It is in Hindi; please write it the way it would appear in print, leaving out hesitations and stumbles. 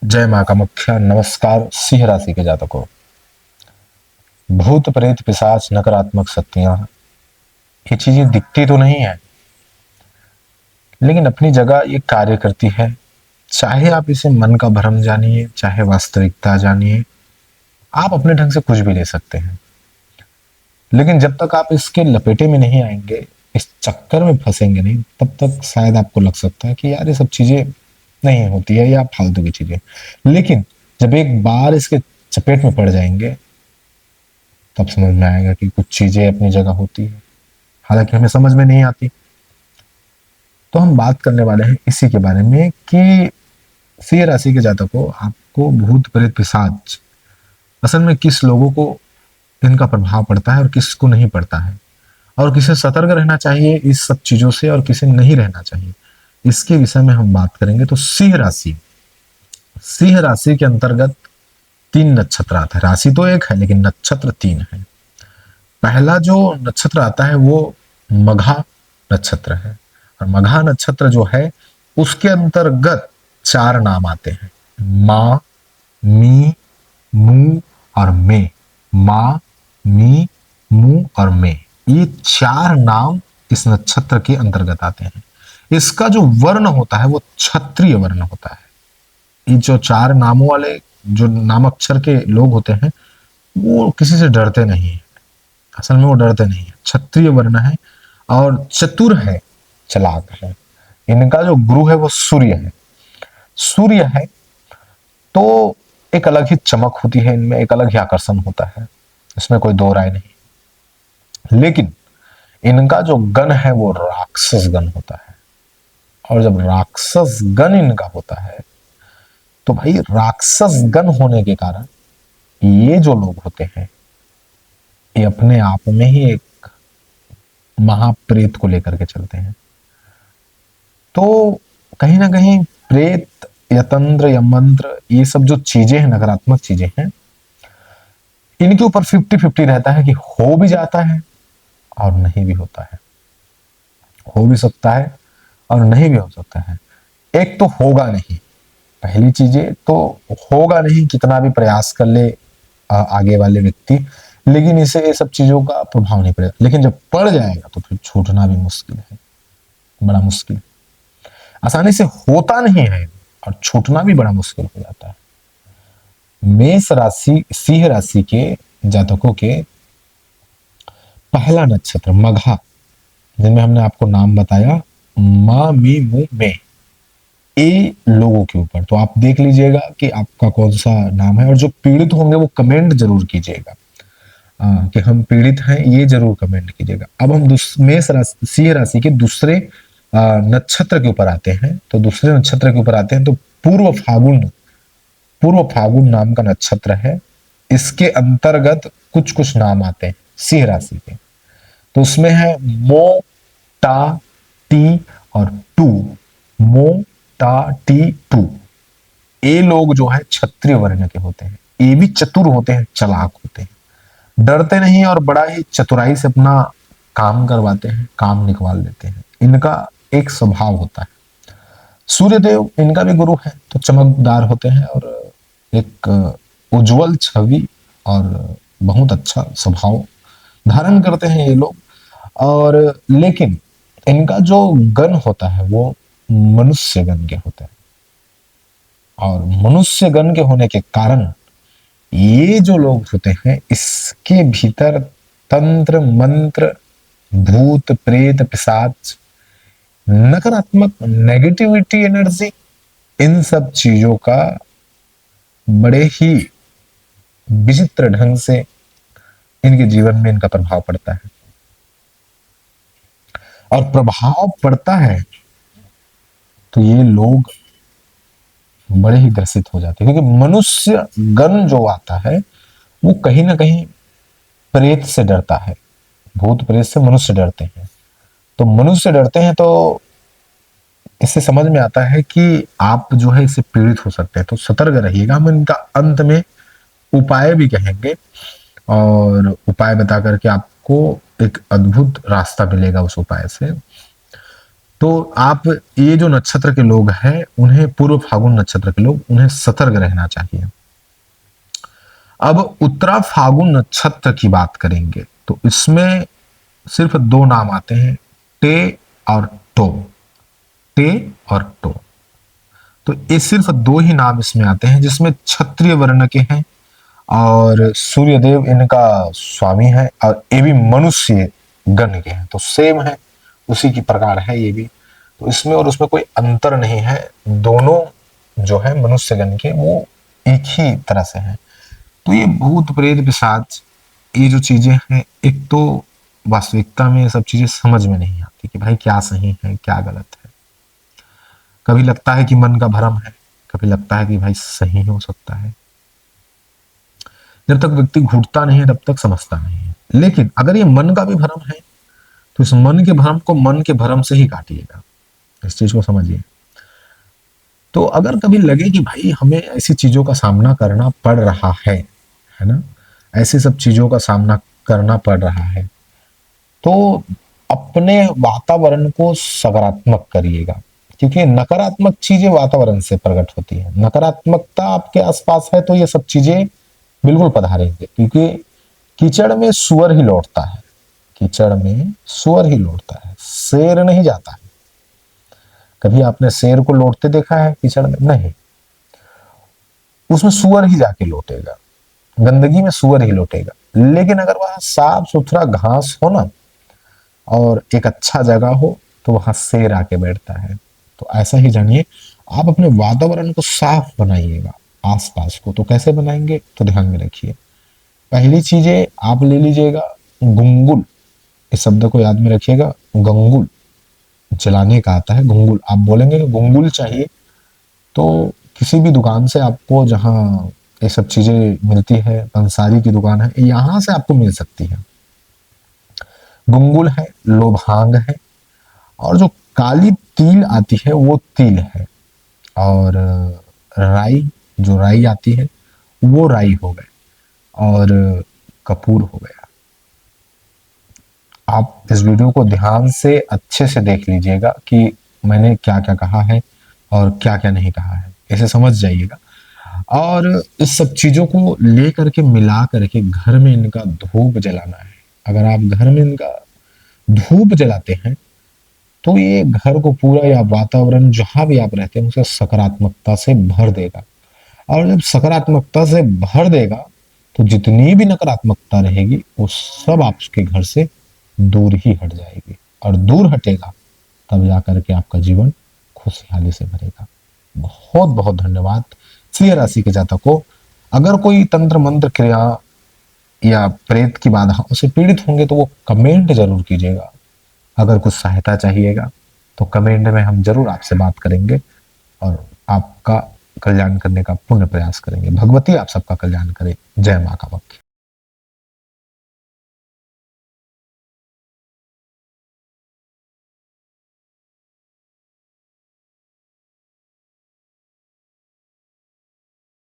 जय माँ कामाख्या। नमस्कार। सिंह राशि के जातकों, भूत प्रेत पिशाच नकारात्मक शक्तियां, ये चीजें दिखती तो नहीं है, लेकिन अपनी जगह ये कार्य करती है। चाहे आप इसे मन का भ्रम जानिए, चाहे वास्तविकता जानिए, आप अपने ढंग से कुछ भी ले सकते हैं। लेकिन जब तक आप इसके लपेटे में नहीं आएंगे, इस चक्कर में फंसेंगे नहीं, तब तक शायद आपको लग सकता है कि यार ये सब चीजें नहीं होती है या फालतू की चीजें। लेकिन जब एक बार इसके चपेट में पड़ जाएंगे, तब समझ में आएगा कि कुछ चीजें अपनी जगह होती है, हालांकि हमें समझ में नहीं आती। तो हम बात करने वाले हैं इसी के बारे में कि सिंह राशि के जातकों, आपको भूत प्रेत पिशाच असल में किस लोगों को इनका प्रभाव पड़ता है और किसको नहीं पड़ता है, और किसे सतर्क रहना चाहिए इस सब चीजों से और किसे नहीं रहना चाहिए, इसके विषय में हम बात करेंगे। तो सिंह राशि के अंतर्गत 3 नक्षत्र आता है। राशि तो एक है लेकिन नक्षत्र 3 है। पहला जो नक्षत्र आता है वो मघा नक्षत्र है, और मघा नक्षत्र जो है उसके अंतर्गत 4 नाम आते हैं, माँ, मी, मू और मे। माँ, मी, मू और मे, ये 4 नाम इस नक्षत्र के अंतर्गत आते हैं। इसका जो वर्ण होता है वो क्षत्रिय वर्ण होता है। ये जो 4 नामों वाले जो नामाक्षर के लोग होते हैं वो किसी से डरते नहीं है। असल में वो डरते नहीं है, क्षत्रिय वर्ण है और चतुर है, चालाक है। इनका जो गुरु है वो सूर्य है। तो एक अलग ही चमक होती है इनमें, एक अलग ही आकर्षण होता है, इसमें कोई दो राय नहीं। लेकिन इनका जो गण है वो राक्षस गण होता है, और जब राक्षस गण इनका होता है तो भाई राक्षस गण होने के कारण ये जो लोग होते हैं ये अपने आप में ही एक महाप्रेत को लेकर के चलते हैं। तो कहीं ना कहीं प्रेत या तंत्र या मंत्र, ये सब जो चीजें हैं, नकारात्मक चीजें हैं, इनके ऊपर 50-50 रहता है कि हो भी जाता है और नहीं भी होता है। हो भी सकता है और नहीं भी हो सकता है। एक तो होगा नहीं, पहली चीजें तो होगा नहीं, कितना भी प्रयास कर ले आगे वाले व्यक्ति, लेकिन इसे ये सब चीजों का प्रभाव नहीं पड़ेगा। लेकिन जब पड़ जाएगा तो फिर छूटना भी मुश्किल है, बड़ा मुश्किल। आसानी से होता नहीं है और छूटना भी बड़ा मुश्किल हो जाता है। मेष राशि, सिंह राशि के जातकों के पहला नक्षत्र मघा, जिनमें हमने आपको नाम बताया मा, मी, मू, मे, ए लोगों के ऊपर, तो आप देख लीजिएगा कि आपका कौन सा नाम है। और जो पीड़ित होंगे वो कमेंट जरूर कीजिएगा कि हम पीड़ित हैं, ये जरूर कमेंट कीजिएगा। अब हम मेष राशि, सिंह राशि के दूसरे नक्षत्र के ऊपर आते हैं। तो दूसरे नक्षत्र के ऊपर आते हैं तो पूर्व फागुन नाम का नक्षत्र है। इसके अंतर्गत कुछ कुछ नाम आते हैं सिंह राशि के। तो उसमें है मो, टा, टी और टू। मो, टा, टी, टू, ये लोग जो है क्षत्रिय वर्ण के होते हैं। ये भी चतुर होते हैं, चालाक होते हैं, डरते नहीं और बड़ा ही चतुराई से अपना काम करवाते हैं, काम निकलवा लेते हैं। इनका एक स्वभाव होता है। सूर्यदेव इनका भी गुरु है, तो चमकदार होते हैं और एक उज्जवल छवि और बहुत अच्छा स्वभाव धारण करते हैं ये लोग। और लेकिन इनका जो गण होता है वो मनुष्य गण के होते हैं, और मनुष्य गण के होने के कारण ये जो लोग होते हैं इसके भीतर तंत्र मंत्र, भूत प्रेत पिशाच, नकारात्मक नेगेटिविटी एनर्जी, इन सब चीजों का बड़े ही विचित्र ढंग से इनके जीवन में इनका प्रभाव पड़ता है। और प्रभाव पड़ता है तो ये लोग बड़े ही ग्रसित हो जाते हैं, क्योंकि मनुष्य गण जो आता है वो कहीं ना कहीं प्रेत से डरता है। भूत प्रेत से मनुष्य डरते हैं, तो मनुष्य डरते हैं तो इससे समझ में आता है कि आप जो है इससे पीड़ित हो सकते हैं, तो सतर्क रहिएगा। हम इनका अंत में उपाय भी कहेंगे, और उपाय बता करके आपको एक अद्भुत रास्ता मिलेगा उस उपाय से। तो आप ये जो नक्षत्र के लोग हैं उन्हें, पूर्व फागुन नक्षत्र के लोग, उन्हें सतर्क रहना चाहिए। अब उत्तरा फागुन नक्षत्र की बात करेंगे तो इसमें सिर्फ दो नाम आते हैं, टे और टो। टे और टो, तो ये सिर्फ दो ही नाम इसमें आते हैं जिसमें क्षत्रिय वर्ण के हैं और सूर्यदेव इनका स्वामी है और ये भी मनुष्य गण के हैं, तो सेम है, उसी की प्रकार है ये भी। तो इसमें और उसमें कोई अंतर नहीं है, दोनों जो है मनुष्य गण के वो एक ही तरह से हैं। तो ये भूत प्रेत पिशाच ये जो चीजें हैं, एक तो वास्तविकता में ये सब चीजें समझ में नहीं आती कि भाई क्या सही है क्या गलत है। कभी लगता है कि मन का भ्रम है, कभी लगता है कि भाई सही हो सकता है। जब तक व्यक्ति घुटता नहीं है तब तक समझता नहीं है। लेकिन अगर ये मन का भी भ्रम है तो इस मन के भ्रम को मन के भ्रम से ही काटिएगा, इस चीज को समझिए। तो अगर कभी लगे कि भाई हमें ऐसी चीजों का सामना करना पड़ रहा है ना, ऐसी सब चीजों का सामना करना पड़ रहा है, तो अपने वातावरण को सकारात्मक करिएगा, क्योंकि नकारात्मक चीजें वातावरण से प्रकट होती है। नकारात्मकता आपके आसपास है तो ये सब चीजें बिल्कुल पधारेंगे, क्योंकि कीचड़ में सुअर ही लौटता है, कीचड़ में सुअर ही लौटता है, शेर नहीं जाता है। कभी आपने शेर को लौटते देखा है कीचड़ में? नहीं, उसमें सुअर ही जाके लौटेगा, गंदगी में सुअर ही लौटेगा। लेकिन अगर वहां साफ सुथरा घास हो ना और एक अच्छा जगह हो तो वहां शेर आके बैठता है। तो ऐसा ही जानिए, आप अपने वातावरण को साफ बनाइएगा आसपास को। तो कैसे बनाएंगे, तो ध्यान में रखिए। पहली चीजें आप ले लीजिएगा गुंगुल, इस शब्द को याद में रखिएगा, गंगुल जलाने का आता है, गुंगुल। आप बोलेंगे कि गुंगुल चाहिए, तो किसी भी दुकान से आपको, जहाँ ये सब चीजें मिलती है, पंसारी की दुकान है, यहां से आपको मिल सकती है। गुंगुल है, लोभांग है, और जो काली तिल आती है वो तिल है, और राई, जो राई आती है वो राई हो गए, और कपूर हो गया। आप इस वीडियो को ध्यान से अच्छे से देख लीजिएगा कि मैंने क्या क्या कहा है और क्या क्या नहीं कहा है, इसे समझ जाइएगा। और इस सब चीजों को ले करके मिला करके घर में इनका धूप जलाना है। अगर आप घर में इनका धूप जलाते हैं तो ये घर को पूरा, या वातावरण जहां भी आप रहते हैं उसे सकारात्मकता से भर देगा। और जब सकारात्मकता से भर देगा तो जितनी भी नकारात्मकता रहेगी वो सब आपके घर से दूर ही हट जाएगी, और दूर हटेगा तब जाकर के आपका जीवन खुशहाली से भरेगा। बहुत बहुत धन्यवाद। सिंह राशि के जातकों, अगर कोई तंत्र मंत्र क्रिया या प्रेत की बाधाओं से पीड़ित होंगे तो वो कमेंट जरूर कीजिएगा। अगर कुछ सहायता चाहिएगा तो कमेंट में हम जरूर आपसे बात करेंगे और आपका कल्याण करने का पूर्ण प्रयास करेंगे। भगवती आप सबका कल्याण करे। जय मां कामाख्या।